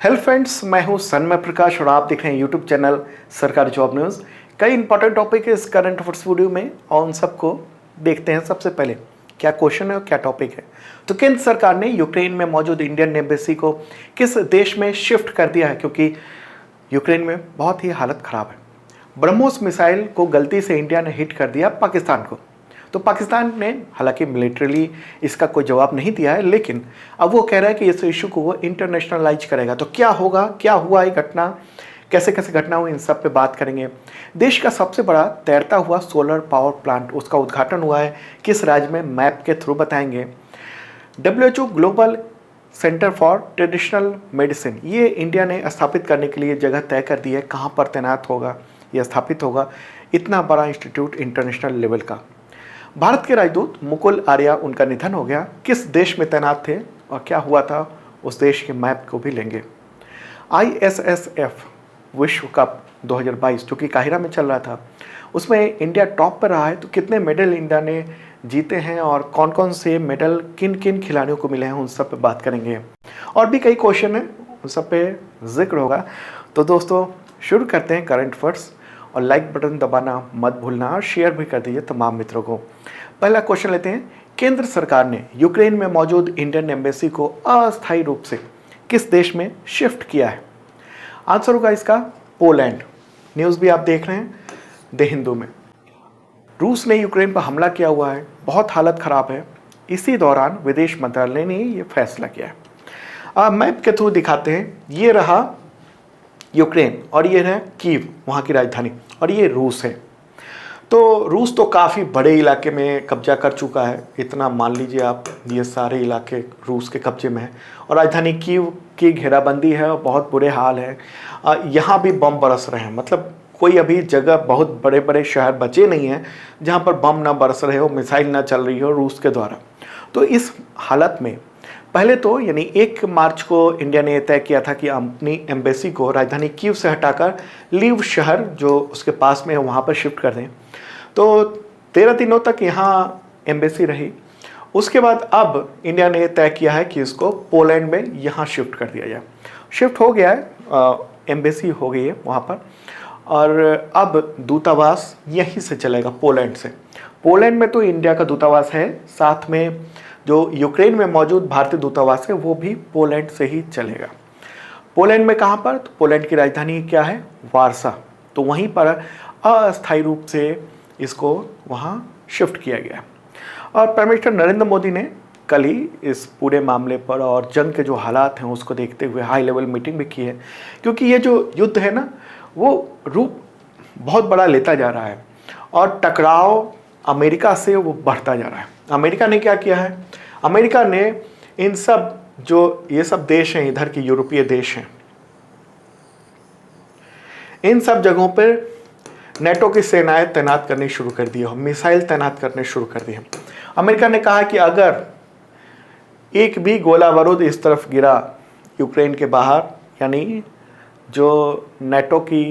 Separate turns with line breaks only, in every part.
Hello friends, मैं हूं सन्मय प्रकाश और आप देख रहे हैं यूट्यूब चैनल सरकारी जॉब न्यूज़। कई इंपॉर्टेंट टॉपिक है इस करंट अफेयर्स वीडियो में और उन सबको देखते हैं। सबसे पहले क्या क्वेश्चन है और क्या टॉपिक है। तो केंद्र सरकार ने यूक्रेन में मौजूद इंडियन एम्बेसी को किस देश में शिफ्ट कर दिया है, क्योंकि यूक्रेन में बहुत ही हालत ख़राब है। ब्रह्मोस मिसाइल को गलती से इंडिया ने हिट कर दिया पाकिस्तान को। तो पाकिस्तान ने हालांकि मिलिट्रीली इसका कोई जवाब नहीं दिया है, लेकिन अब वो कह रहा है कि इस इशू को वो इंटरनेशनलाइज करेगा। तो क्या होगा, क्या हुआ ये घटना, कैसे कैसे घटना हुई, इन सब पे बात करेंगे। देश का सबसे बड़ा तैरता हुआ सोलर पावर प्लांट, उसका उद्घाटन हुआ है किस राज्य में, मैप के थ्रू बताएंगे। WHO global centre for traditional medicine, ये इंडिया ने स्थापित करने के लिए जगह तय कर दी है। कहाँ पर तैनात होगा, ये स्थापित होगा। इतना बड़ा इंस्टीट्यूट इंटरनेशनल लेवल का। भारत के राजदूत मुकुल आर्या, उनका निधन हो गया। किस देश में तैनात थे और क्या हुआ था, उस देश के मैप को भी लेंगे। ISSF विश्व कप 2022 जो कि काहिरा में चल रहा था, उसमें इंडिया टॉप पर रहा है। तो कितने मेडल इंडिया ने जीते हैं और कौन कौन से मेडल किन किन खिलाड़ियों को मिले हैं, उन सब पे बात करेंगे। और भी कई क्वेश्चन हैं, उन सब पे जिक्र होगा। तो दोस्तों शुरू करते हैं करंट अफेयर्स, और लाइक बटन दबाना मत भूलना और शेयर भी कर दीजिए तमाम मित्रों को। पहला क्वेश्चन लेते हैं। केंद्र सरकार ने यूक्रेन में मौजूद इंडियन एम्बेसी को अस्थायी रूप से किस देश में शिफ्ट किया है। आंसर होगा इसका पोलैंड। न्यूज़ भी आप देख रहे हैं द हिंदू में। रूस ने यूक्रेन पर हमला किया हुआ है, बहुत हालत ख़राब है। इसी दौरान विदेश मंत्रालय ने ये फैसला किया है। मैप के थ्रू दिखाते हैं। ये रहा यूक्रेन और ये है कीव, वहाँ की राजधानी, और ये रूस है। तो रूस तो काफ़ी बड़े इलाके में कब्जा कर चुका है। इतना मान लीजिए आप, ये सारे इलाके रूस के कब्जे में है और राजधानी कीव की घेराबंदी है और बहुत बुरे हाल है। यहाँ भी बम बरस रहे हैं, मतलब कोई अभी जगह, बहुत बड़े बड़े शहर बचे नहीं हैं जहाँ पर बम ना बरस रहे हो, मिसाइल ना चल रही हो रूस के द्वारा। तो इस हालत में पहले तो यानी 1 मार्च को इंडिया ने तय किया था कि अपनी एम्बेसी को राजधानी कीव से हटाकर लीव शहर जो उसके पास में है वहाँ पर शिफ्ट कर दें। तो 13 दिनों तक यहाँ एम्बेसी रही। उसके बाद अब इंडिया ने तय किया है कि इसको पोलैंड में यहाँ शिफ्ट कर दिया जाए। शिफ्ट हो गया है, एम्बेसी हो गई है वहाँ पर, और अब दूतावास यहीं से चलेगा, पोलैंड से। पोलैंड में तो इंडिया का दूतावास है, साथ में जो यूक्रेन में मौजूद भारतीय दूतावास है वो भी पोलैंड से ही चलेगा। पोलैंड में कहाँ पर, तो पोलैंड की राजधानी क्या है, वारसा। तो वहीं पर अस्थायी रूप से इसको वहाँ शिफ्ट किया गया। और प्राइम मिनिस्टर नरेंद्र मोदी ने कल ही इस पूरे मामले पर और जंग के जो हालात हैं उसको देखते हुए हाई लेवल मीटिंग भी की है, क्योंकि ये जो युद्ध है ना, वो रूप बहुत बड़ा लेता जा रहा है और टकराव अमेरिका से वो बढ़ता जा रहा है। अमेरिका ने क्या किया है, अमेरिका ने इन सब जो ये सब देश हैं, इधर के यूरोपीय देश हैं, इन सब जगहों पर नेटो की सेनाएं तैनात करनी शुरू कर दी है, मिसाइल तैनात करने शुरू कर दिए। अमेरिका ने कहा कि अगर एक भी गोला बारूद इस तरफ गिरा यूक्रेन के बाहर, यानी जो नेटो की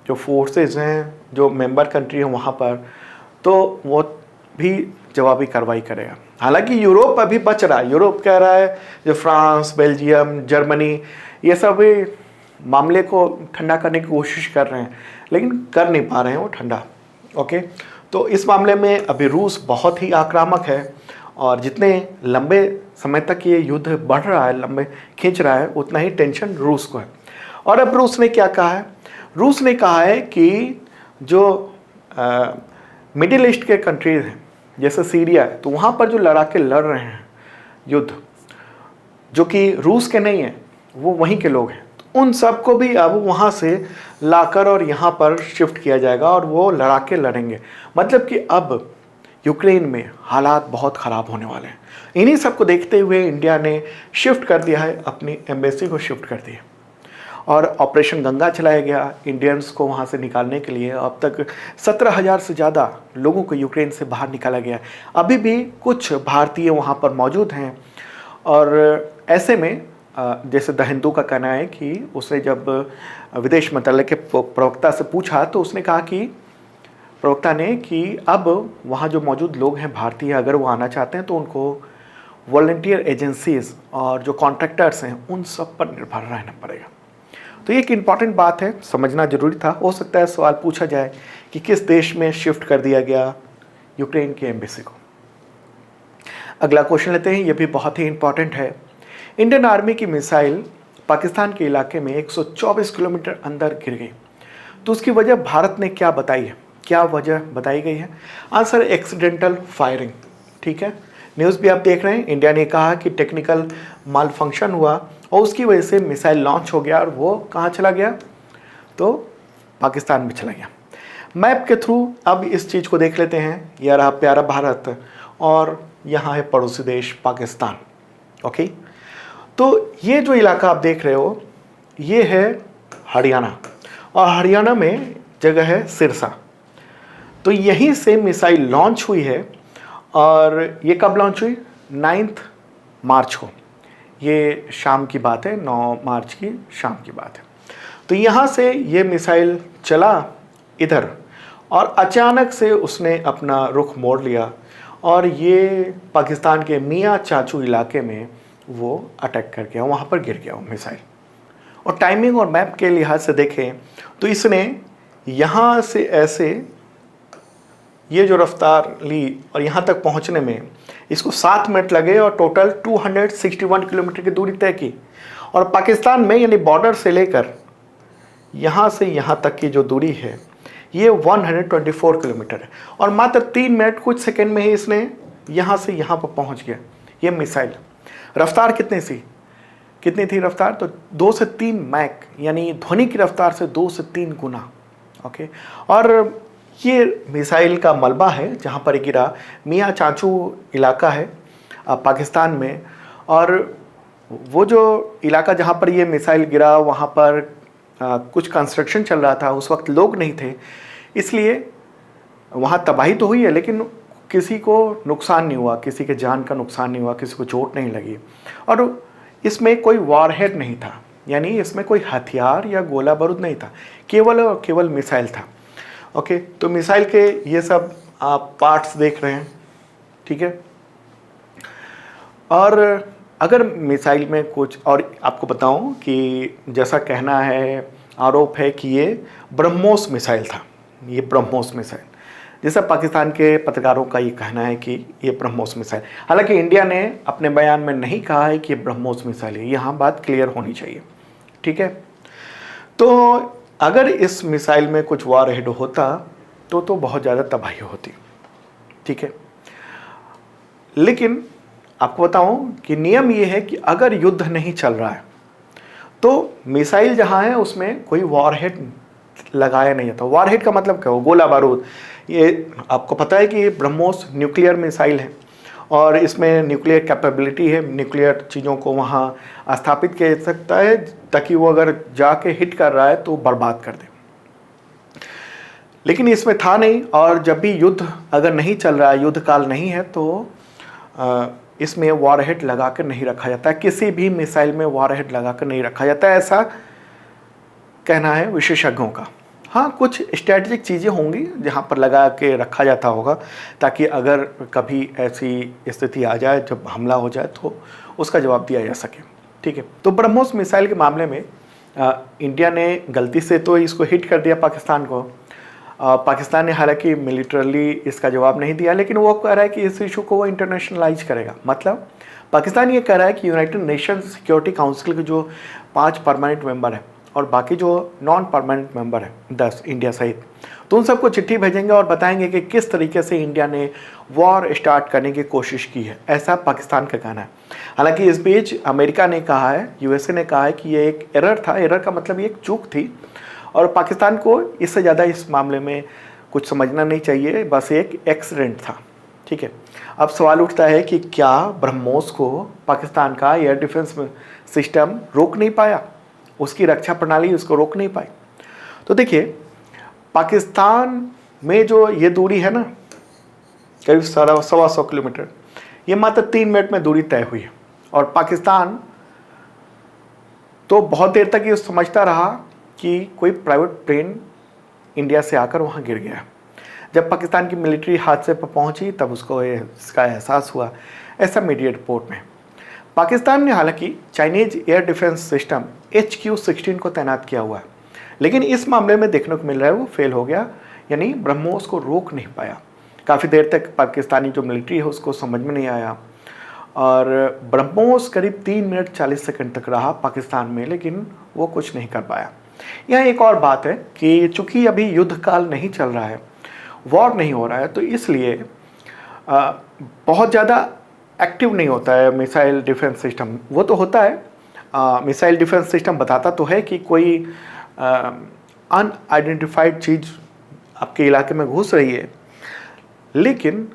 जो फोर्सेस हैं, जो मेंबर कंट्री हैं वहाँ पर, तो वो भी जवाबी कार्रवाई करेगा। हालांकि यूरोप अभी बच रहा है। यूरोप कह रहा है, जो फ्रांस, बेल्जियम, जर्मनी, ये सब मामले को ठंडा करने की कोशिश कर रहे हैं, लेकिन कर नहीं पा रहे हैं वो ठंडा। ओके, तो इस मामले में अभी रूस बहुत ही आक्रामक है और जितने लंबे समय तक ये युद्ध बढ़ रहा है, लंबे खींच रहा है, उतना ही टेंशन रूस को है। और अब रूस ने क्या कहा है, रूस ने कहा है कि जो मिडिल ईस्ट के कंट्रीज हैं जैसे सीरिया है, तो वहाँ पर जो लड़ाके लड़ रहे हैं युद्ध, जो कि रूस के नहीं हैं, वो वहीं के लोग हैं, तो उन सबको भी अब वहाँ से लाकर और यहाँ पर शिफ्ट किया जाएगा और वो लड़ाके लड़ेंगे। मतलब कि अब यूक्रेन में हालात बहुत ख़राब होने वाले हैं। इन्हीं सबको देखते हुए इंडिया ने शिफ्ट कर दिया है, अपनी एम्बेसी को शिफ्ट कर दिया और ऑपरेशन गंगा चलाया गया इंडियंस को वहाँ से निकालने के लिए। अब तक 17,000 से ज़्यादा लोगों को यूक्रेन से बाहर निकाला गया। अभी भी कुछ भारतीय वहाँ पर मौजूद हैं और ऐसे में जैसे द हिंदू का कहना है कि उसने जब विदेश मंत्रालय के प्रवक्ता से पूछा तो उसने कहा कि प्रवक्ता ने कि अब वहाँ जो मौजूद लोग हैं भारतीय, अगर वो आना चाहते हैं तो उनको वॉलंटियर एजेंसीज और जो कॉन्ट्रैक्टर्स हैं उन सब पर निर्भर रहना पड़ेगा। तो ये एक इम्पॉर्टेंट बात है, समझना जरूरी था। हो सकता है सवाल पूछा जाए कि किस देश में शिफ्ट कर दिया गया यूक्रेन की एम्बेसी को। अगला क्वेश्चन लेते हैं, ये भी बहुत ही इंपॉर्टेंट है। इंडियन आर्मी की मिसाइल पाकिस्तान के इलाके में 124 किलोमीटर अंदर गिर गई, तो उसकी वजह भारत ने क्या बताई है, क्या वजह बताई गई है? Answer accidental firing. ठीक है, न्यूज़ भी आप देख रहे हैं, इंडिया ने कहा कि टेक्निकल माल फंक्शन हुआ और उसकी वजह से मिसाइल लॉन्च हो गया और वो कहाँ चला गया, तो पाकिस्तान में चला गया। मैप के थ्रू अब इस चीज़ को देख लेते हैं। यह रहा प्यारा भारत और यहाँ है पड़ोसी देश पाकिस्तान। ओके, तो ये जो इलाका आप देख रहे हो ये है हरियाणा, और हरियाणा में जगह है सिरसा। तो यहीं से मिसाइल लॉन्च हुई है, और ये कब लॉन्च हुई? 9 मार्च को। ये शाम की बात है, 9 मार्च की शाम की बात है। तो यहाँ से ये मिसाइल चला इधर, और अचानक से उसने अपना रुख मोड़ लिया और ये पाकिस्तान के मियाँ चाचू इलाके में वो अटैक कर गया, वहाँ पर गिर गया वो मिसाइल। और टाइमिंग और मैप के लिहाज से देखें तो इसने यहाँ से ऐसे ये जो रफ्तार ली और यहाँ तक पहुँचने में इसको 7 मिनट लगे और टोटल 261 किलोमीटर की दूरी तय की। और पाकिस्तान में यानी बॉर्डर से लेकर यहाँ से यहाँ तक की जो दूरी है ये 124 किलोमीटर है, और मात्र 3 मिनट कुछ सेकंड में ही इसने यहाँ से यहाँ पर पहुँच गया ये मिसाइल। रफ्तार कितनी थी रफ्तार? तो 2 से 3 मैक, यानी ध्वनि की रफ्तार से 2 से 3 गुना। ओके, और ये मिसाइल का मलबा है जहाँ पर गिरा, मियाँ चाचू इलाका है पाकिस्तान में। और वो जो इलाका जहाँ पर ये मिसाइल गिरा वहाँ पर कुछ कंस्ट्रक्शन चल रहा था, उस वक्त लोग नहीं थे, इसलिए वहाँ तबाही तो हुई है लेकिन किसी को नुकसान नहीं हुआ, किसी के जान का नुकसान नहीं हुआ, किसी को चोट नहीं लगी। और इसमें कोई वॉरहेड नहीं था, यानी इसमें कोई हथियार या गोला बारूद नहीं था, केवल और केवल मिसाइल था। ओके, तो मिसाइल के ये सब आप पार्ट्स देख रहे हैं। ठीक है, और अगर मिसाइल में कुछ और आपको बताऊं कि जैसा कहना है, आरोप है कि ये ब्रह्मोस मिसाइल था, ये ब्रह्मोस मिसाइल, जैसा पाकिस्तान के पत्रकारों का ये कहना है कि ये ब्रह्मोस मिसाइल। हालांकि इंडिया ने अपने बयान में नहीं कहा है कि ये ब्रह्मोस मिसाइल है, यहाँ बात क्लियर होनी चाहिए। ठीक है, तो अगर इस मिसाइल में कुछ वॉरहेड होता तो बहुत ज़्यादा तबाही होती। ठीक है, लेकिन आपको बताऊं कि नियम ये है कि अगर युद्ध नहीं चल रहा है तो मिसाइल जहां है उसमें कोई वॉरहेड लगाया नहीं जाता। वॉरहेड का मतलब क्या हो? गोला बारूद। ये आपको पता है कि ये ब्रह्मोस न्यूक्लियर मिसाइल है और इसमें न्यूक्लियर कैपेबिलिटी है, न्यूक्लियर चीज़ों को वहाँ स्थापित किया जा सकता है ताकि वो अगर जाके हिट कर रहा है तो बर्बाद कर दे। लेकिन इसमें था नहीं, और जब भी युद्ध अगर नहीं चल रहा है, युद्ध काल नहीं है, तो इसमें वॉरहेड लगा कर नहीं रखा जाता है, किसी भी मिसाइल में वॉरहेड लगा कर नहीं रखा जाता है, ऐसा कहना है विशेषज्ञों का। हाँ, कुछ स्ट्रेटजिक चीज़ें होंगी जहाँ पर लगा के रखा जाता होगा ताकि अगर कभी ऐसी स्थिति आ जाए जब हमला हो जाए तो उसका जवाब दिया जा सके। ठीक है, तो ब्रह्मोस मिसाइल के मामले में इंडिया ने गलती से तो इसको हिट कर दिया पाकिस्तान को। पाकिस्तान ने हालांकि मिलिटरली इसका जवाब नहीं दिया, लेकिन वो कह रहा है कि इस इशू को वो इंटरनेशनलाइज करेगा। मतलब पाकिस्तान ये कह रहा है कि यूनाइटेड नेशंस सिक्योरिटी काउंसिल के जो 5 परमानेंट मेंबर हैं और बाकी जो नॉन परमानेंट मेंबर हैं 10 इंडिया सहित, तो उन सबको चिट्ठी भेजेंगे और बताएंगे कि किस तरीके से इंडिया ने वॉर स्टार्ट करने की कोशिश की है, ऐसा पाकिस्तान का कहना है। हालांकि इस बीच अमेरिका ने कहा है, यूएसए ने कहा है कि ये एक एरर था। एरर का मतलब ये एक चूक थी और पाकिस्तान को इससे ज़्यादा इस मामले में कुछ समझना नहीं चाहिए, बस एक एक्सीडेंट था। ठीक है, अब सवाल उठता है कि क्या ब्रह्मोस को पाकिस्तान का एयर डिफेंस सिस्टम रोक नहीं पाया, उसकी रक्षा प्रणाली उसको रोक नहीं पाई? तो देखिए, पाकिस्तान में जो ये दूरी है ना, करीब 125 किलोमीटर, ये मात्र 3 मिनट में दूरी तय हुई है। और पाकिस्तान तो बहुत देर तक ये समझता रहा कि कोई प्राइवेट प्लेन इंडिया से आकर वहाँ गिर गया। जब पाकिस्तान की मिलिट्री हादसे पर पहुँची तब उसको इसका एहसास हुआ, ऐसा मीडिया रिपोर्ट में। पाकिस्तान ने हालांकि Chinese air defence system HQ-16 को तैनात किया हुआ है, लेकिन इस मामले में देखने को मिल रहा है वो फेल हो गया, यानी ब्रह्मोस को रोक नहीं पाया। काफ़ी देर तक पाकिस्तानी जो मिलिट्री है उसको समझ में नहीं आया और ब्रह्मोस करीब 3 मिनट 40 सेकंड तक रहा पाकिस्तान में, लेकिन वो कुछ नहीं कर पाया। यहाँ एक और बात है कि चूंकि अभी युद्ध काल नहीं चल रहा है, वॉर नहीं हो रहा है, तो इसलिए बहुत ज़्यादा एक्टिव नहीं होता है मिसाइल डिफेंस सिस्टम। वो तो होता है, मिसाइल डिफेंस सिस्टम बताता तो है कि कोई अनआइडेंटिफाइड चीज़ आपके इलाके में घुस रही है, लेकिन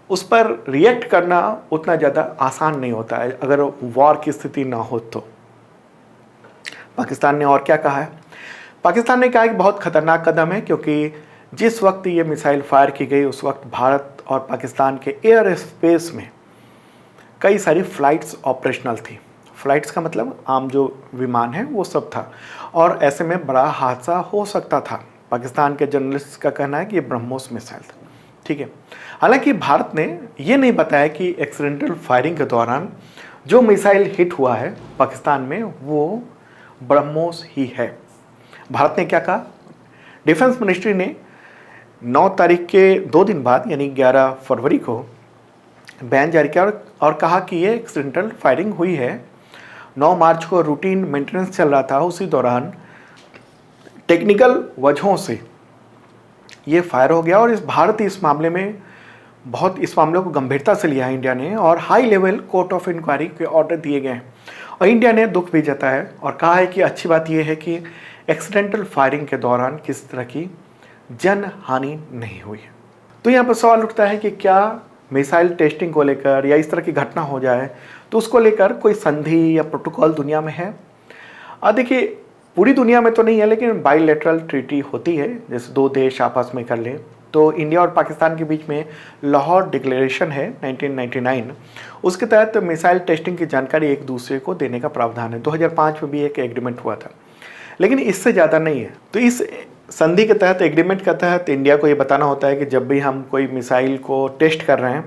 उस पर रिएक्ट करना उतना ज़्यादा आसान नहीं होता है अगर वॉर की स्थिति ना हो तो। पाकिस्तान ने और क्या कहा है? पाकिस्तान ने कहा कि बहुत खतरनाक कदम है, क्योंकि जिस वक्त ये मिसाइल फायर की गई उस वक्त भारत और पाकिस्तान के एयर स्पेस में कई सारी फ़्लाइट्स ऑपरेशनल थी। फ़्लाइट्स का मतलब आम जो विमान है वो सब था, और ऐसे में बड़ा हादसा हो सकता था। पाकिस्तान के जर्नलिस्ट का कहना है कि ये ब्रह्मोस मिसाइल था, ठीक है। हालांकि भारत ने ये नहीं बताया कि एक्सीडेंटल फायरिंग के दौरान जो मिसाइल हिट हुआ है पाकिस्तान में वो ब्रह्मोस ही है। भारत ने क्या कहा? डिफेंस मिनिस्ट्री ने 9 तारीख के 2 दिन बाद यानी 11 फरवरी को बयान जारी किया और कहा कि ये एक्सीडेंटल फायरिंग हुई है। 9 मार्च को रूटीन मेंटेनेंस चल रहा था, उसी दौरान टेक्निकल वजहों से ये फायर हो गया और भारत इस मामले में इस मामले को गंभीरता से लिया है इंडिया ने, और high level court of inquiry के ऑर्डर दिए गए हैं। और इंडिया ने दुख भी जताया है और कहा है कि अच्छी बात यह है कि एक्सीडेंटल फायरिंग के दौरान किसी तरह की जन हानि नहीं हुई है। तो यहाँ पर सवाल उठता है कि क्या मिसाइल टेस्टिंग को लेकर या इस तरह की घटना हो जाए तो उसको लेकर कोई संधि या प्रोटोकॉल दुनिया में है? देखिए, पूरी दुनिया में तो नहीं है, लेकिन बाइलेटरल ट्रीटी होती है, जैसे 2 देश आपस में कर लें। तो इंडिया और पाकिस्तान के बीच में लाहौर डिक्लेरेशन है 1999, उसके तहत मिसाइल टेस्टिंग की जानकारी एक दूसरे को देने का प्रावधान है। 2005 में भी एक एग्रीमेंट हुआ था, लेकिन इससे ज़्यादा नहीं है। तो इस संधि के तहत, एग्रीमेंट के तहत इंडिया को ये बताना होता है कि जब भी हम कोई मिसाइल को टेस्ट कर रहे हैं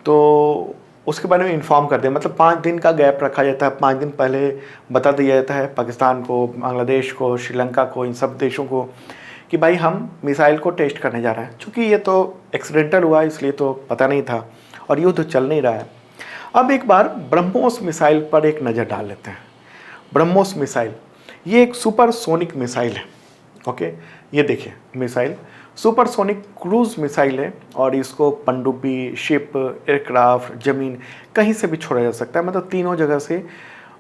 तो उसके बारे में इन्फॉर्म कर दें। मतलब 5 दिन का गैप रखा जाता है, 5 दिन पहले बता दिया जाता है पाकिस्तान को, बांग्लादेश को, श्रीलंका को, इन सब देशों को कि भाई हम मिसाइल को टेस्ट करने जा रहे हैं। चूँकि ये तो एक्सीडेंटल हुआ इसलिए तो पता नहीं था और युद्ध चल नहीं रहा है। अब एक बार ब्रह्मोस मिसाइल पर एक नज़र डाल लेते हैं। ब्रह्मोस मिसाइल ये एक सुपरसोनिक मिसाइल है। ओके, ये देखिए मिसाइल सुपरसोनिक क्रूज मिसाइल है और इसको पनडुब्बी, शिप, एयरक्राफ्ट, ज़मीन कहीं से भी छोड़ा जा सकता है, मतलब तीनों जगह से।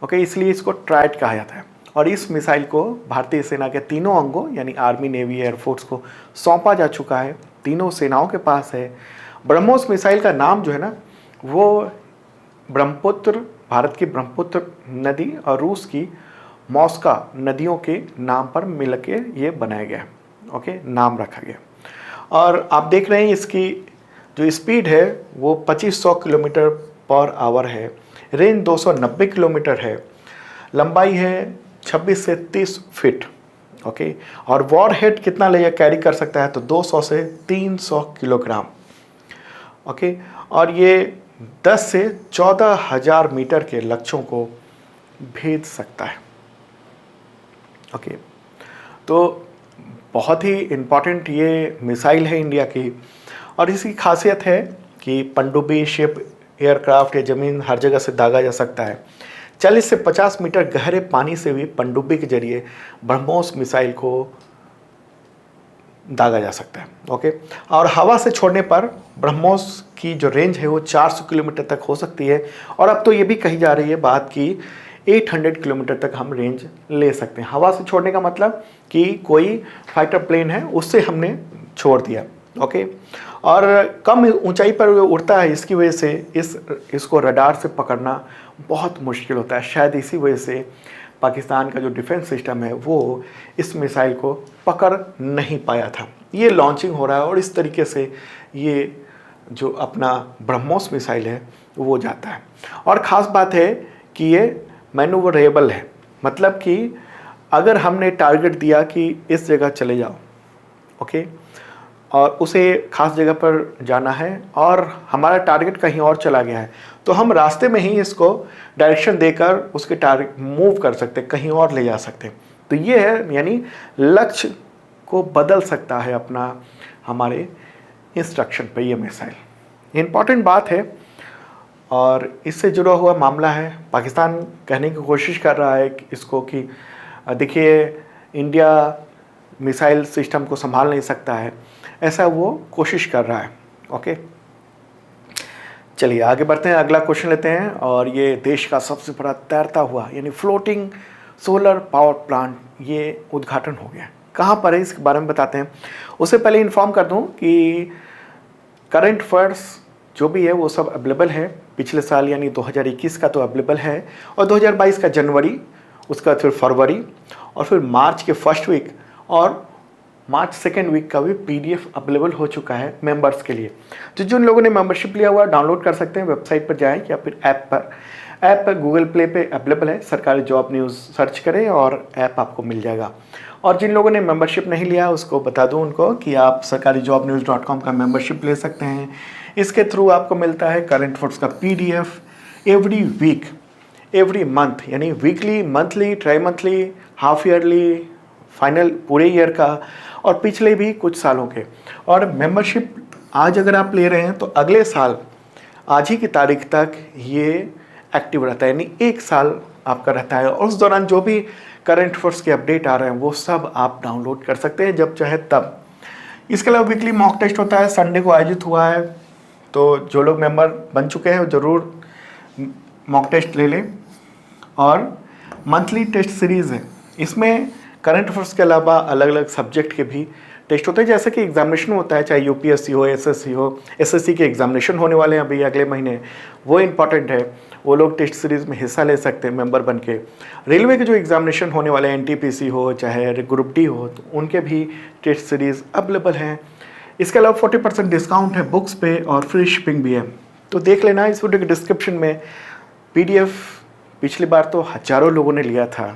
ओके, इसलिए इसको ट्राइड कहा जाता है। और इस मिसाइल को भारतीय सेना के तीनों अंगों यानी आर्मी, नेवी, एयरफोर्स को सौंपा जा चुका है, तीनों सेनाओं के पास है। ब्रह्मोस मिसाइल का नाम जो है ना वो ब्रह्मपुत्र, भारत की ब्रह्मपुत्र नदी और रूस की मॉस्का नदियों के नाम पर मिल के ये बनाया गया। ओके, नाम रखा गया। और आप देख रहे हैं इसकी जो स्पीड है वो 2500 किलोमीटर पर आवर है, रेंज 290 किलोमीटर है, लंबाई है 26 से 30 फीट। ओके, और वॉर हेड कितना ले कैरी कर सकता है तो 200 से 300 किलोग्राम। ओके, और ये 10 से 14,000 मीटर के लक्ष्यों को भेद सकता है। ओके, तो बहुत ही इम्पॉर्टेंट ये मिसाइल है इंडिया की, और इसकी खासियत है कि पनडुब्बी, शिप, एयरक्राफ्ट या ज़मीन हर जगह से दागा जा सकता है। 40 से 50 मीटर गहरे पानी से भी पनडुब्बी के जरिए ब्रह्मोस मिसाइल को दागा जा सकता है। ओके, और हवा से छोड़ने पर ब्रह्मोस की जो रेंज है वो 400 किलोमीटर तक हो सकती है, और अब तो ये भी कही जा रही है बात की 800 किलोमीटर तक हम रेंज ले सकते हैं। हवा से छोड़ने का मतलब कि कोई फाइटर प्लेन है उससे हमने छोड़ दिया। ओके, और कम ऊंचाई पर उड़ता है, इसकी वजह से इसको रडार से पकड़ना बहुत मुश्किल होता है। शायद इसी वजह से पाकिस्तान का जो डिफेंस सिस्टम है वो इस मिसाइल को पकड़ नहीं पाया था। ये लॉन्चिंग हो रहा है और इस तरीके से ये जो अपना ब्रह्मोस मिसाइल है वो जाता है। और ख़ास बात है कि ये मैनूवरेबल है, मतलब कि अगर हमने टारगेट दिया कि इस जगह चले जाओ, ओके, और उसे खास जगह पर जाना है और हमारा टारगेट कहीं और चला गया है, तो हम रास्ते में ही इसको डायरेक्शन देकर उसके टारगेट मूव कर सकते हैं, कहीं और ले जा सकते हैं। तो ये है, यानी लक्ष्य को बदल सकता है अपना हमारे इंस्ट्रक्शन पे ये मिसाइल। इम्पॉर्टेंट बात है और इससे जुड़ा हुआ मामला है। पाकिस्तान कहने की कोशिश कर रहा है कि इसको कि देखिए इंडिया मिसाइल सिस्टम को संभाल नहीं सकता है, ऐसा वो कोशिश कर रहा है। ओके, चलिए आगे बढ़ते हैं, अगला क्वेश्चन लेते हैं। और ये देश का सबसे बड़ा तैरता हुआ यानी फ्लोटिंग सोलर पावर प्लांट, ये उद्घाटन हो गया। कहाँ पर है इसके बारे में बताते हैं। उससे पहले इन्फॉर्म कर दूं कि करंट फंड्स जो भी है वो सब अवेलेबल है। पिछले साल यानी 2021 का तो अवेलेबल है, और 2022 का जनवरी, उसका फिर फरवरी, और फिर मार्च के फर्स्ट वीक और मार्च सेकेंड वीक का भी PDF अवेलेबल हो चुका है मेंबर्स के लिए। तो जिन लोगों ने मेंबरशिप लिया हुआ डाउनलोड कर सकते हैं, वेबसाइट पर जाएं या फिर ऐप पर गूगल प्ले पे अवेलेबल है, सरकारी जॉब न्यूज़ सर्च करें और ऐप आपको मिल जाएगा। और जिन लोगों ने मेंबरशिप नहीं लिया उसको बता दूं उनको कि आप sarkarijobnews.com का मेंबरशिप ले सकते हैं। इसके थ्रू आपको मिलता है करंट अफेयर्स का PDF every week, every month, यानी weekly, monthly, trimonthly, half yearly, final पूरे ईयर का, और पिछले भी कुछ सालों के। और मेंबरशिप आज अगर आप ले रहे हैं तो अगले साल आज ही की तारीख तक ये एक्टिव रहता है, यानी 1 साल आपका रहता है। और उस दौरान जो भी करंट अफेयर्स के अपडेट आ रहे हैं वो सब आप डाउनलोड कर सकते हैं जब चाहे तब। इसके अलावा वीकली मॉक टेस्ट होता है, संडे को आयोजित हुआ है, तो जो लोग मेंबर बन चुके हैं ज़रूर मॉक टेस्ट ले लें। और मंथली टेस्ट सीरीज़ है, इसमें करंट अफेयर्स के अलावा अलग अलग सब्जेक्ट के भी टेस्ट होते हैं। जैसे कि एग्जामिनेशन होता है, चाहे UPSC हो, SSC हो, SSC के एग्जामिनेशन होने वाले हैं अभी अगले महीने, वो इम्पॉर्टेंट है, वो लोग टेस्ट सीरीज़ में हिस्सा ले सकते हैं मेंबर बन के। रेलवे के जो एग्जामिनेशन होने वाले हैं, NTPC हो चाहे ग्रुप D हो, तो उनके भी टेस्ट सीरीज़ अवेलेबल हैं। इसके अलावा 40% डिस्काउंट है बुक्स पे और फ्री शिपिंग भी है। तो देख लेना इस वीडियो के डिस्क्रिप्शन में PDF। पिछली बार तो हज़ारों लोगों ने लिया था,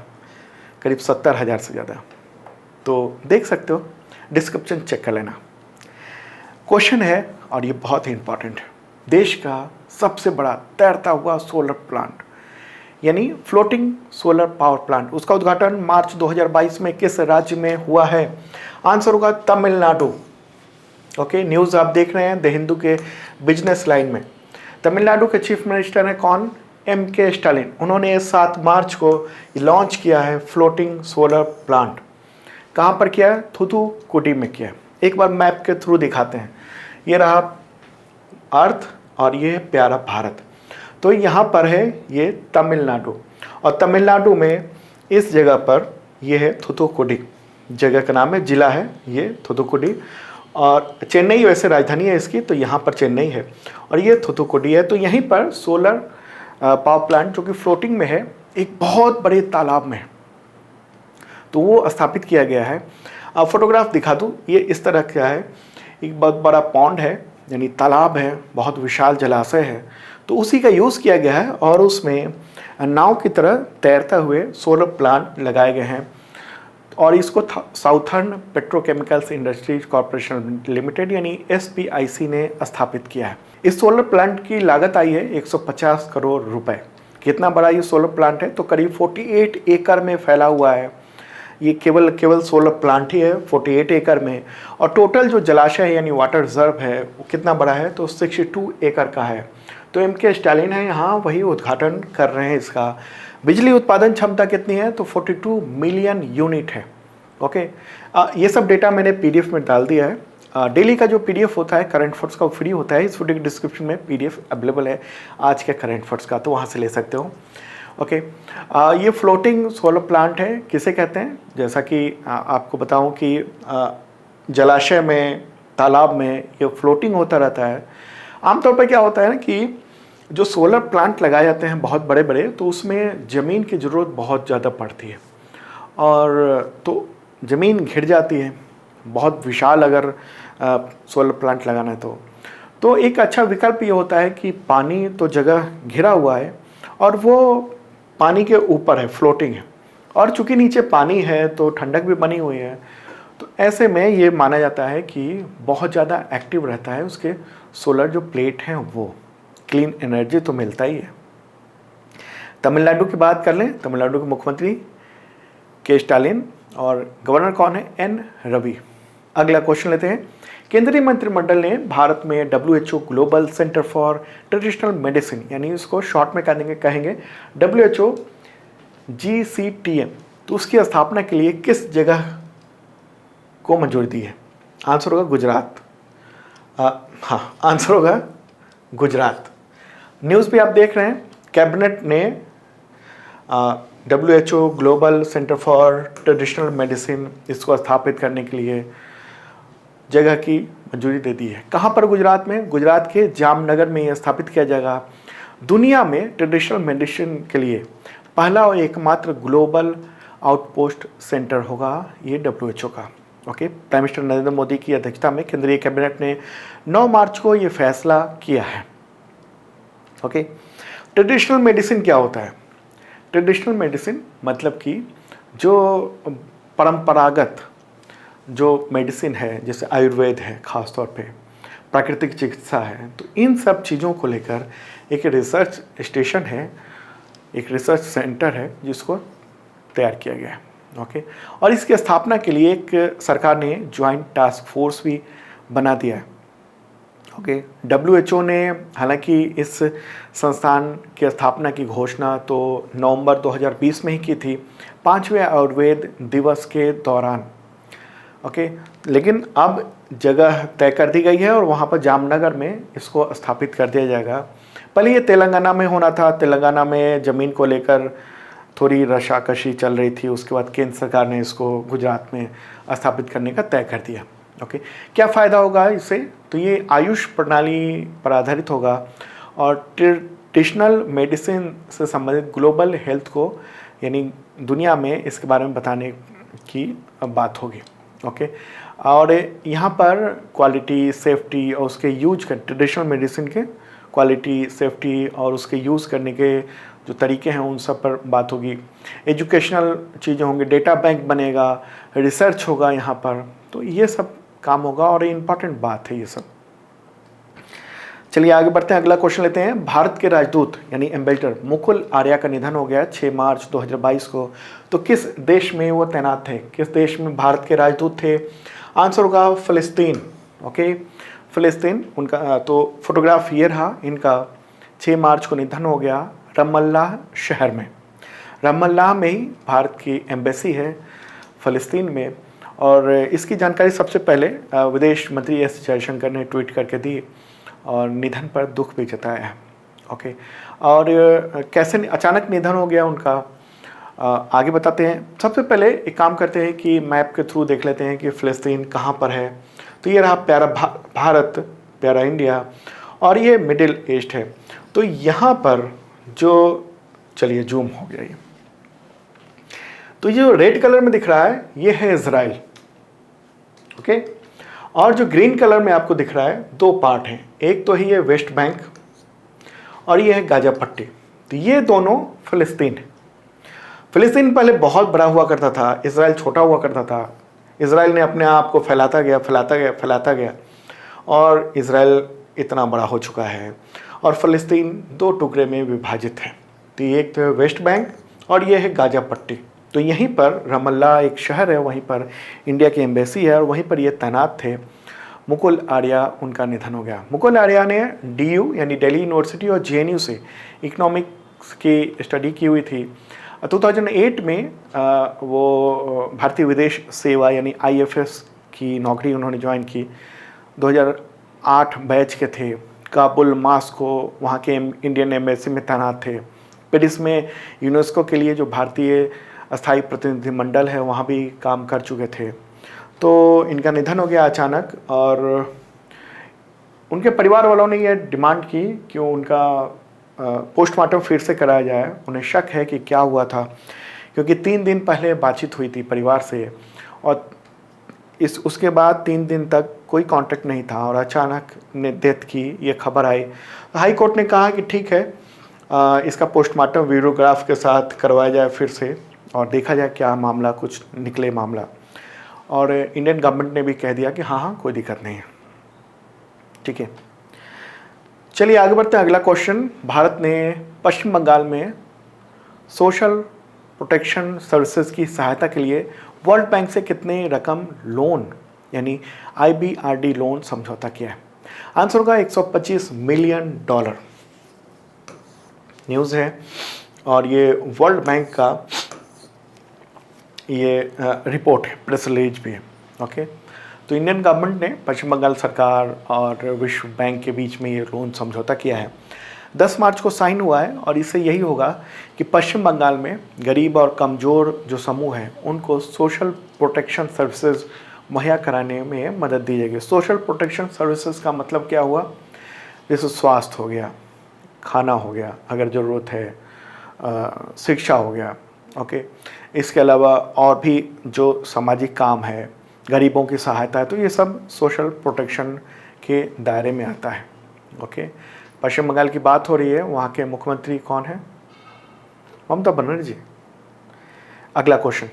करीब 70,000 से ज़्यादा, तो देख सकते हो, डिस्क्रिप्शन चेक कर लेना। क्वेश्चन है और ये बहुत ही इंपॉर्टेंट है, देश का सबसे बड़ा तैरता हुआ सोलर प्लांट यानी फ्लोटिंग सोलर पावर प्लांट, उसका उद्घाटन मार्च 2022 में किस राज्य में हुआ है? आंसर होगा तमिलनाडु। ओके, न्यूज़ आप देख रहे हैं द हिंदू के बिजनेस लाइन में। तमिलनाडु के चीफ मिनिस्टर हैं कौन? MK Stalin. उन्होंने 7 मार्च को लॉन्च किया है फ्लोटिंग सोलर प्लांट। कहाँ पर किया है? थूथुकुडी में किया है। एक बार मैप के थ्रू दिखाते हैं, ये रहा अर्थ और ये है प्यारा भारत। तो यहाँ पर है ये तमिलनाडु, और तमिलनाडु में इस जगह पर ये है थूथुकुडी, जगह का नाम है, जिला है ये थूथुकुडी। और चेन्नई वैसे राजधानी है इसकी, तो यहाँ पर चेन्नई है और ये थूथुकुडी है। तो यहीं पर सोलर पावर प्लांट जो कि फ्लोटिंग में है, एक बहुत बड़े तालाब में है, तो वो स्थापित किया गया है। अब फोटोग्राफ दिखा दूँ, ये इस तरह का है, एक बहुत बड़ा पॉन्ड है यानी तालाब है, बहुत विशाल जलाशय है, तो उसी का यूज़ किया गया है और उसमें नाव की तरह तैरते हुए सोलर प्लांट लगाए गए हैं। और इसको southern petrochemicals industries corporation limited यानी SPIC ने स्थापित किया है। इस सोलर प्लांट की लागत आई है 150 करोड़ रुपए। कितना बड़ा ये सोलर प्लांट है? तो करीब 48 एकड़ में फैला हुआ है। ये केवल सोलर प्लांट ही है 48 एकड़ में। और टोटल जो जलाशय है यानी वाटर रिजर्व है वो कितना बड़ा है? तो 62 एकड़ का है। तो MK स्टालिन है यहाँ, वही उद्घाटन कर रहे हैं इसका। बिजली उत्पादन क्षमता कितनी है? तो 42 मिलियन यूनिट है। ओके, ये सब डेटा मैंने PDF में डाल दिया है। डेली का जो PDF होता है करंट अफेयर्स का, वो फ्री होता है। इस वीडियो के डिस्क्रिप्शन में PDF अवेलेबल है आज के करंट अफेयर्स का, तो वहाँ से ले सकते हो। ओके, ये फ्लोटिंग सोलर प्लांट है, किसे कहते हैं? जैसा कि आपको बताऊं कि जलाशय में, तालाब में ये फ्लोटिंग होता रहता है। आमतौर पर क्या होता है ना कि जो सोलर प्लांट लगाए जाते हैं बहुत बड़े बड़े, तो उसमें ज़मीन की ज़रूरत बहुत ज़्यादा पड़ती है और तो ज़मीन घिर जाती है। बहुत विशाल अगर सोलर प्लांट लगाना है तो एक अच्छा विकल्प ये होता है कि पानी तो जगह घिरा हुआ है और वो पानी के ऊपर है, फ्लोटिंग है, और चूंकि नीचे पानी है तो ठंडक भी बनी हुई है। तो ऐसे में ये माना जाता है कि बहुत ज़्यादा एक्टिव रहता है उसके सोलर जो प्लेट हैं वो। क्लीन एनर्जी तो मिलता ही है। तमिलनाडु की बात कर लें, तमिलनाडु के मुख्यमंत्री के स्टालिन और गवर्नर कौन है, एन रवि। अगला क्वेश्चन लेते हैं। केंद्रीय मंत्रिमंडल ने भारत में WHO global centre for traditional medicine, यानी इसको शॉर्ट में कहेंगे WHO GCTM, तो उसकी स्थापना के लिए किस जगह को मंजूरी दी है? आंसर होगा गुजरात। हाँ, आंसर होगा गुजरात। न्यूज़ भी आप देख रहे हैं, कैबिनेट ने WHO global centre for traditional medicine इसको स्थापित करने के लिए जगह की मंजूरी दे दी है। कहाँ पर? गुजरात में। गुजरात के जामनगर में ये स्थापित किया जाएगा। दुनिया में ट्रेडिशनल मेडिसिन के लिए पहला और एकमात्र ग्लोबल आउटपोस्ट सेंटर होगा ये WHO का। Okay, prime minister Narendra Modi की अध्यक्षता में केंद्रीय कैबिनेट ने 9 मार्च को ये फैसला किया है। ओके, ट्रेडिशनल मेडिसिन क्या होता है? ट्रेडिशनल मेडिसिन मतलब कि जो परंपरागत जो मेडिसिन है, जैसे आयुर्वेद है, ख़ास तौर पे प्राकृतिक चिकित्सा है, तो इन सब चीज़ों को लेकर एक रिसर्च स्टेशन है, एक रिसर्च सेंटर है जिसको तैयार किया गया है। ओके, और इसकी स्थापना के लिए एक सरकार ने ज्वाइंट टास्क फोर्स भी बना दिया है। ओके, WHO ने हालांकि इस संस्थान की स्थापना की घोषणा तो नवंबर 2020 में ही की थी, 5वें आयुर्वेद दिवस के दौरान। ओके, लेकिन अब जगह तय कर दी गई है और वहाँ पर जामनगर में इसको स्थापित कर दिया जाएगा। पहले ये तेलंगाना में होना था, तेलंगाना में ज़मीन को लेकर थोड़ी रशाकशी चल रही थी, उसके बाद केंद्र सरकार ने इसको गुजरात में स्थापित करने का तय कर दिया। ओके, क्या फ़ायदा होगा इससे? तो ये आयुष प्रणाली पर आधारित होगा और ट्रेडिशनल मेडिसिन से संबंधित ग्लोबल हेल्थ को, यानी दुनिया में इसके बारे में बताने की बात होगी। ओके, और यहाँ पर क्वालिटी, सेफ्टी और उसके यूज कर, ट्रेडिशनल मेडिसिन के क्वालिटी, सेफ्टी और उसके यूज़ करने के जो तरीके हैं उन सब पर बात होगी। एजुकेशनल चीज़ें होंगी, डेटा बैंक बनेगा, रिसर्च होगा यहाँ पर, तो ये सब काम होगा और इम्पॉर्टेंट बात है ये सब। चलिए आगे बढ़ते हैं, अगला क्वेश्चन लेते हैं। भारत के राजदूत यानी एम्बेसडर मुकुल आर्या का निधन हो गया 6 मार्च 2022 को, तो किस देश में वो तैनात थे? किस देश में भारत के राजदूत थे? आंसर होगा फ़लस्तीन। ओके, फ़लस्तीन उनका, तो फोटोग्राफ ये रहा इनका। 6 मार्च को निधन हो गया रमल्लाह शहर में। रमल्लाह में ही भारत की एम्बेसी है फ़लस्तीन में, और इसकी जानकारी सबसे पहले विदेश मंत्री एस जयशंकर ने ट्वीट करके दी और निधन पर दुख भी जताया है। ओके, और कैसे अचानक निधन हो गया उनका, आगे बताते हैं। सबसे पहले एक काम करते हैं कि मैप के थ्रू देख लेते हैं कि फ़लस्तीन कहाँ पर है। तो ये रहा प्यारा भारत, प्यारा इंडिया, और ये मिडिल ईस्ट है। तो यहाँ पर जो, चलिए जूम हो गया ये, तो ये जो रेड कलर में दिख रहा है ये है इजराइल। ओके, और जो ग्रीन कलर में आपको दिख रहा है, 2 पार्ट हैं, एक तो है ये वेस्ट बैंक और ये है गाजा पट्टी। तो ये दोनों फ़लस्तीन है। फ़लस्तीन पहले बहुत बड़ा हुआ करता था, इजराइल छोटा हुआ करता था। इजराइल ने अपने आप को फैलाता गया और इजराइल इतना बड़ा हो चुका है और फ़लस्तीन 2 टुकड़े में विभाजित है। तो ये एक तो है वेस्ट बैंक और ये है गाजा पट्टी। तो यहीं पर रमल्ला एक शहर है, वहीं पर इंडिया की एम्बेसी है और वहीं पर ये तैनात थे। मुकुल आर्या, उनका निधन हो गया। मुकुल आर्या ने DU यानी दिल्ली यूनिवर्सिटी और JNU से इकोनॉमिक्स की स्टडी की हुई थी। 2008 में वो भारतीय विदेश सेवा यानी IFS की नौकरी उन्होंने ज्वाइन की। 2008 बैच के थे। काबुल, मास्को, वहाँ के इंडियन एम्बेसी में तैनात थे। पेरिस में यूनेस्को के लिए जो भारतीय अस्थायी प्रतिनिधिमंडल है वहाँ भी काम कर चुके थे। तो इनका निधन हो गया अचानक और उनके परिवार वालों ने यह डिमांड की कि उनका पोस्टमार्टम फिर से कराया जाए। उन्हें शक है कि क्या हुआ था, क्योंकि 3 दिन पहले बातचीत हुई थी परिवार से और उसके बाद 3 दिन तक कोई कांटेक्ट नहीं था और अचानक डेथ की ये खबर आई। हाई कोर्ट ने कहा कि ठीक है, इसका पोस्टमार्टम वीडियोग्राफ के साथ करवाया जाए फिर से और देखा जाए क्या मामला, कुछ निकले मामला। और इंडियन गवर्नमेंट ने भी कह दिया कि हाँ कोई दिक्कत नहीं है, ठीक है। चलिए आगे बढ़ते हैं। अगला क्वेश्चन, भारत ने पश्चिम बंगाल में सोशल प्रोटेक्शन सर्विसेज की सहायता के लिए वर्ल्ड बैंक से कितने रकम लोन यानी IBRD लोन समझौता किया है? आंसर होगा $125 मिलियन। न्यूज़ है और ये वर्ल्ड बैंक का ये रिपोर्ट है, प्रेस रिलीज भी है। ओके, तो इंडियन गवर्नमेंट ने पश्चिम बंगाल सरकार और विश्व बैंक के बीच में ये लोन समझौता किया है। 10 मार्च को साइन हुआ है और इससे यही होगा कि पश्चिम बंगाल में गरीब और कमज़ोर जो समूह हैं उनको सोशल प्रोटेक्शन सर्विसेज मुहैया कराने में मदद दी जाएगी। सोशल प्रोटेक्शन सर्विसेज का मतलब क्या हुआ? जैसे स्वास्थ्य हो गया, खाना हो गया अगर ज़रूरत है, शिक्षा हो गया। ओके, इसके अलावा और भी जो सामाजिक काम है, गरीबों की सहायता है, तो ये सब सोशल प्रोटेक्शन के दायरे में आता है। ओके, पश्चिम बंगाल की बात हो रही है, वहाँ के मुख्यमंत्री कौन है? ममता बनर्जी। अगला क्वेश्चन,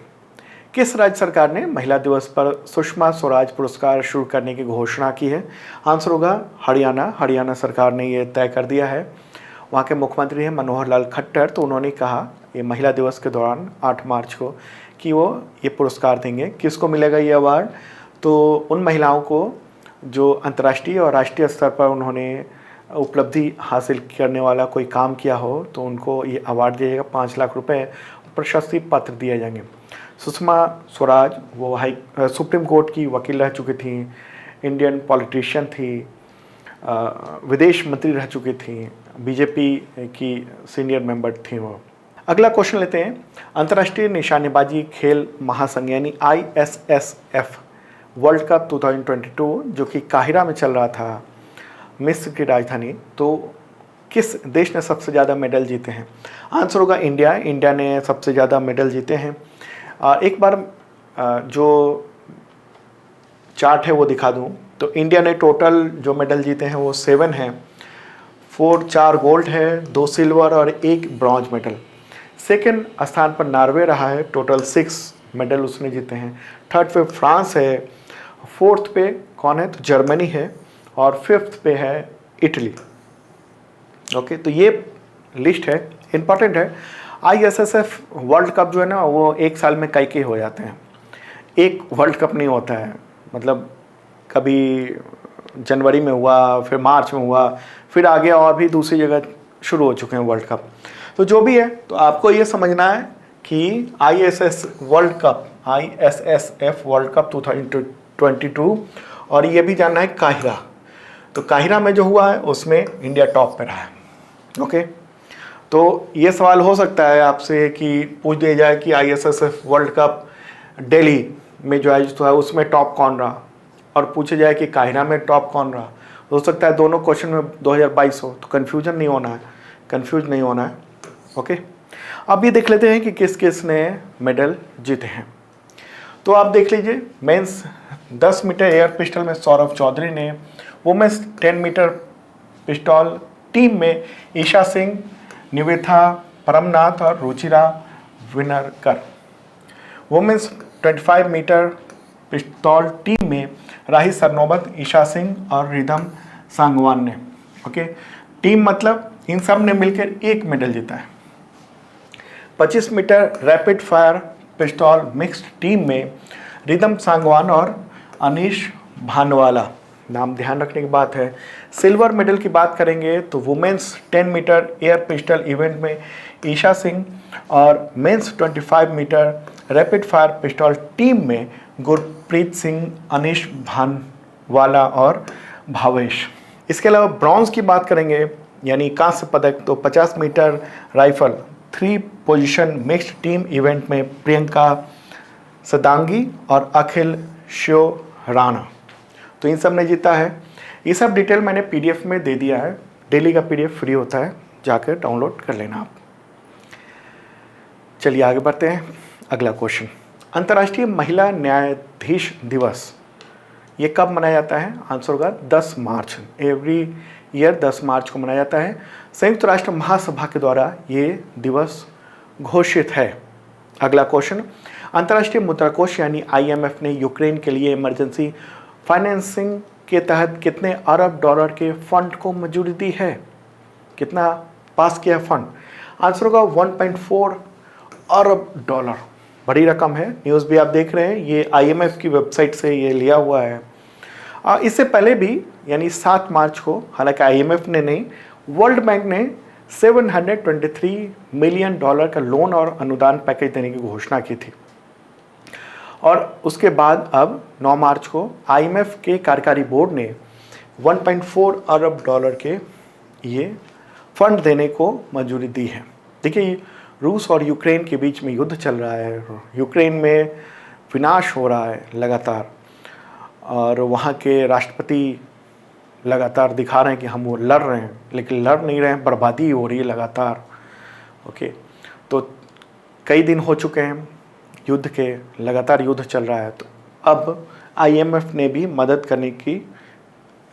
किस राज्य सरकार ने महिला दिवस पर सुषमा स्वराज पुरस्कार शुरू करने की घोषणा की है? आंसर होगा हरियाणा। हरियाणा सरकार ने ये तय कर दिया है। वहाँ के मुख्यमंत्री हैं मनोहर लाल खट्टर, तो उन्होंने कहा ये महिला दिवस के दौरान 8 मार्च को कि वो ये पुरस्कार देंगे। किसको मिलेगा ये अवार्ड? तो उन महिलाओं को जो अंतर्राष्ट्रीय और राष्ट्रीय स्तर पर उन्होंने उपलब्धि हासिल करने वाला कोई काम किया हो तो उनको ये अवार्ड दिया जाएगा। 5 लाख रुपए प्रशस्ति पत्र दिए जाएंगे। सुषमा स्वराज वो सुप्रीम कोर्ट की वकील रह चुकी थी, इंडियन पॉलिटिशियन थी, विदेश मंत्री रह चुकी थी, बीजेपी की सीनियर मेंबर थी वो। अगला क्वेश्चन लेते हैं, अंतर्राष्ट्रीय निशानेबाजी खेल महासंघ यानी ISSF वर्ल्ड कप 2022 जो कि काहिरा में चल रहा था, मिस्र की राजधानी, तो किस देश ने सबसे ज़्यादा मेडल जीते हैं? आंसर होगा इंडिया। इंडिया ने सबसे ज़्यादा मेडल जीते हैं। एक बार जो चार्ट है वो दिखा दूं तो इंडिया ने टोटल जो मेडल जीते हैं वो 7 हैं। 4 गोल्ड है, 2 सिल्वर और 1 ब्रॉन्ज मेडल। सेकेंड स्थान पर नॉर्वे रहा है, टोटल 6 मेडल उसने जीते हैं। थर्ड पे फ्रांस है, फोर्थ पे कौन है? तो जर्मनी है और फिफ्थ पे है इटली। ओके, तो ये लिस्ट है, इम्पॉर्टेंट है। ISSF वर्ल्ड कप जो है ना वो 1 साल में कई हो जाते हैं। एक वर्ल्ड कप नहीं होता है, मतलब कभी जनवरी में हुआ, फिर मार्च में हुआ, फिर आगे और भी दूसरी जगह शुरू हो चुके हैं वर्ल्ड कप। तो जो भी है, तो आपको ये समझना है कि ISSF वर्ल्ड कप 2022 और ये भी जानना है काहिरा। तो काहिरा में जो हुआ है उसमें इंडिया टॉप पे रहा है। ओके, तो ये सवाल हो सकता है आपसे कि पूछ दिया जाए कि ISSF वर्ल्ड कप दिल्ली में जो आयोजित हुआ है उसमें टॉप कौन रहा, और पूछा जाए कि काहिरा में टॉप कौन रहा। हो सकता है दोनों क्वेश्चन में 2022 हो, तो कंफ्यूज नहीं होना है। ओके, अब ये देख लेते हैं कि किस किस ने मेडल जीते हैं। तो आप देख लीजिए, मेंस 10 मीटर एयर पिस्टल में सौरभ चौधरी ने, वुमेन्स 10 मीटर पिस्टल टीम में ईशा सिंह, निवेथा परमनाथ और रुचिरा विनर कर। वुमेन्स 25 मीटर पिस्तौल टीम में राही सरनोबत, ईशा सिंह और रिधम सांगवान ने। ओके, टीम मतलब इन सब ने मिलकर 1 मेडल जीता है। 25 मीटर रैपिड फायर पिस्तौल मिक्स्ड टीम में रिधम सांगवान और अनीश भानवाला, नाम ध्यान रखने की बात है। सिल्वर मेडल की बात करेंगे तो women's 10 metre air pistol event में ईशा सिंह और men's 25 metre rapid fire pistol team में गुरप्रीत सिंह, अनीश भानवाला और भावेश। इसके अलावा ब्रॉन्ज की बात करेंगे यानी कांस्य पदक, तो 50 metre rifle 3 position mixed team event में प्रियंका सदांगी और अखिल शिव राणा, तो इन सब ने जीता है। ये सब डिटेल मैंने PDF में दे दिया है। डेली का PDF फ्री होता है, जाकर डाउनलोड कर लेना आप। चलिए आगे बढ़ते हैं। अगला क्वेश्चन, अंतर्राष्ट्रीय महिला न्यायाधीश दिवस ये कब मनाया जाता है? आंसर होगा 10 मार्च। एवरी ईयर 10 मार्च को मनाया जाता है। संयुक्त राष्ट्र महासभा के द्वारा ये दिवस घोषित है। अगला क्वेश्चन, अंतर्राष्ट्रीय मुद्रा कोष यानी IMF ने यूक्रेन के लिए इमरजेंसी फाइनेंसिंग के तहत कितने अरब डॉलर के फंड को मंजूरी दी है? कितना पास किया फंड? आंसर होगा 1.4 अरब डॉलर। बड़ी रकम है। न्यूज़ भी आप देख रहे हैं, ये IMF की वेबसाइट से ये लिया हुआ है। इससे पहले भी यानी 7 मार्च को, हालांकि IMF ने नहीं, वर्ल्ड बैंक ने 723 मिलियन डॉलर का लोन और अनुदान पैकेज देने की घोषणा की थी। और उसके बाद अब 9 मार्च को IMF के कार्यकारी बोर्ड ने 1.4 अरब डॉलर के ये फंड देने को मंजूरी दी है। देखिए, रूस और यूक्रेन के बीच में युद्ध चल रहा है, यूक्रेन में विनाश हो रहा है लगातार, और वहाँ के राष्ट्रपति लगातार दिखा रहे हैं कि हम वो लड़ रहे हैं, लेकिन लड़ नहीं रहे हैं, बर्बादी हो रही है लगातार। ओके, तो कई दिन हो चुके हैं युद्ध के, लगातार युद्ध चल रहा है। तो अब IMF ने भी मदद करने की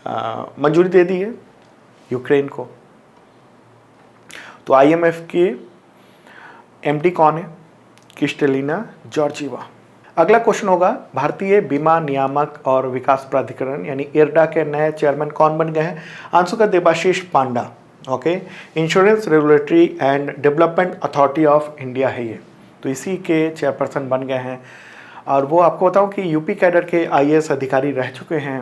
मंजूरी दे दी है यूक्रेन को। तो IMF के MD कौन है? Kristalina Georgieva. अगला क्वेश्चन होगा, भारतीय बीमा नियामक और विकास प्राधिकरण यानी IRDA के नए चेयरमैन कौन बन गए हैं? आंसर का Debashish Panda. Okay, insurance regulatory and development authority of India है ये, तो इसी के चेयरपर्सन बन गए हैं। और वो आपको बताऊं कि यूपी कैडर के IAS अधिकारी रह चुके हैं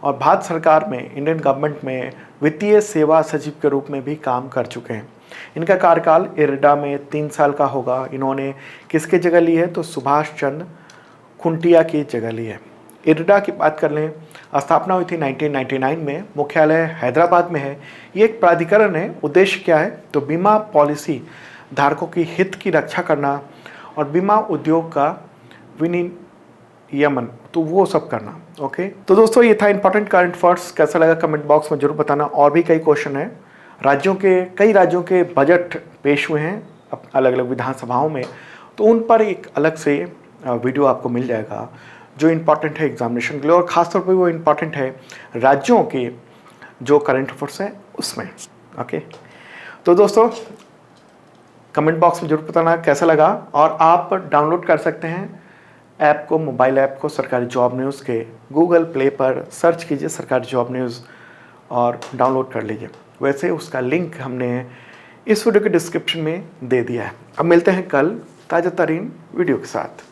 और भारत सरकार में, इंडियन गवर्नमेंट में वित्तीय सेवा सचिव के रूप में भी काम कर चुके हैं। इनका कार्यकाल IRDA में 3 साल का होगा। इन्होंने किसकी जगह ली है? तो सुभाष चंद्र खुंटिया की जगह ली है। IRDA की बात कर लें, स्थापना हुई थी 1999 में, मुख्यालय हैदराबाद में है। ये एक प्राधिकरण है। उद्देश्य क्या है? तो बीमा पॉलिसी धारकों की हित की रक्षा करना और बीमा उद्योग का विनियमन, तो वो सब करना। ओके, तो दोस्तों ये था इंपॉर्टेंट करंट अफेयर्स। कैसा लगा कमेंट बॉक्स में जरूर बताना। और भी कई क्वेश्चन हैं। कई राज्यों के बजट पेश हुए हैं अलग अलग विधानसभाओं में, तो उन पर एक अलग से वीडियो आपको मिल जाएगा जो इम्पॉर्टेंट है एग्जामिनेशन के लिए, और ख़ासतौर पर वो इम्पॉर्टेंट है राज्यों के जो करंट अफेयर्स हैं उसमें। ओके, तो दोस्तों कमेंट बॉक्स में जरूर बताना कैसा लगा। और आप डाउनलोड कर सकते हैं ऐप को, मोबाइल ऐप को, सरकारी जॉब न्यूज़ के गूगल प्ले पर सर्च कीजिए सरकारी जॉब न्यूज़ और डाउनलोड कर लीजिए। वैसे उसका लिंक हमने इस वीडियो के डिस्क्रिप्शन में दे दिया है। अब मिलते हैं कल ताज़ा तरीन वीडियो के साथ।